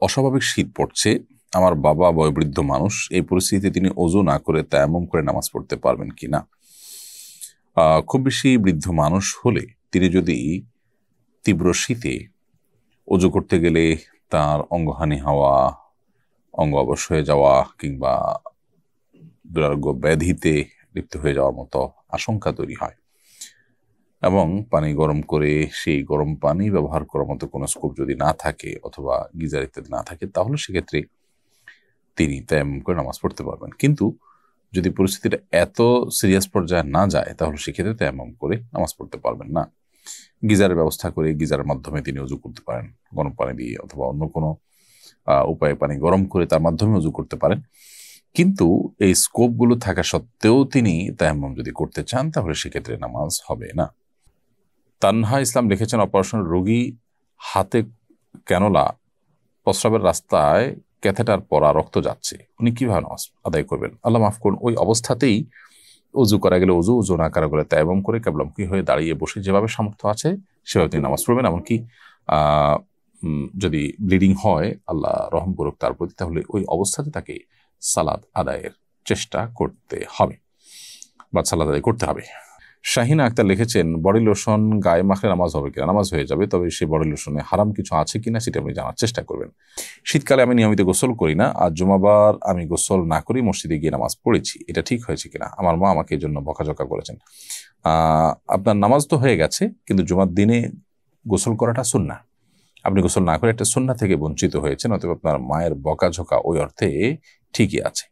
অস্বাভাবিক শীত পড়ছে, আমার বাবা বয়োবৃদ্ধ মানুষ, এই পরিস্থিতিতে তিনি ওযু না করে তায়াম্মুম করে নামাজ পড়তে পারবেন কিনা? খুব বেশি বৃদ্ধ মানুষ হলে তিনি যদি তীব্র শীতে ওযু করতে গেলে তার অঙ্গহানি হওয়া, অঙ্গ অবশ হয়ে যাওয়া কিংবা দুরারোগ্য ব্যাধিতে লিপ্ত হয়ে যাওয়ার মতো আশঙ্কা তৈরি হয় এবং পানি গরম করে সেই গরম পানি ব্যবহার করার মতো কোনো স্কোপ যদি না থাকে অথবা গিজার ইত্যাদি না থাকে, তাহলে সেক্ষেত্রে তিনি তায়াম্মুম করে নামাজ পড়তে পারবেন। কিন্তু যদি পরিস্থিতিটা এত সিরিয়াস পর্যায়ে না যায়, তাহলে সেক্ষেত্রে তায়াম্মুম করে নামাজ পড়তে পারবেন না। গিজারের ব্যবস্থা করে গিজারের মাধ্যমে তিনি ওযু করতে পারেন, গরম পানি দিয়ে, অথবা অন্য কোনো উপায়ে পানি গরম করে তার মাধ্যমে ওযু করতে পারেন। কিন্তু এই স্কোপগুলো থাকা সত্ত্বেও তিনি তায়াম্মুম যদি করতে চান, তাহলে সেক্ষেত্রে নামাজ হবে না। তানহা ইসলাম লিখেছেন, অপারেশন রোগী হাতে ক্যানোলা, প্রস্রাবের রাস্তায় ক্যাথেটার পরা, রক্ত যাচ্ছে, উনি কিভাবে নামাজ আদায় করবেন? আল্লাহ মাফ করুন, ওই অবস্থাতেই ওযু করা গেলে ওযু, ওযু না করা গেলে তায়াম্মুম করে কিবলামুখী হয়ে দাঁড়িয়ে বসে যেভাবে সামর্থ্য আছে সেভাবে তিনি নামাজ পড়বেন। এমনকি যদি ব্লিডিং হয়, আল্লাহ রহম করুক তার প্রতি, তাহলে ওই অবস্থাতে তাকে সালাত আদায়ের চেষ্টা করতে হবে বা সালাত আদায় করতে হবে। শাহিনা আক্তার লিখেছেন, বডি লোশন গায়ে মাখলে নামাজ হবে কিনা? নামাজ হয়ে যাবে, তবে সেই বডি লোশনে হারাম কিছু আছে কিনা সেটা আপনি জানার চেষ্টা করবেন। শীতকালে আমি নিয়মিত গোসল করি না, আর জুমাবার আমি গোসল না করি মসজিদে গিয়ে নামাজ পড়েছি, এটা ঠিক হয়েছে কিনা? আমার মা আমাকে এই জন্য বকাঝকা করেছেন। আপনার নামাজ তো হয়ে গেছে, কিন্তু জুমার দিনে গোসল করাটা সুন্নাহ। আপনি গোসল না করে একটা সুন্নাহ থেকে বঞ্চিত হয়েছেন, অতএব আপনার মায়ের বকাঝকা ওই অর্থে ঠিকই আছে।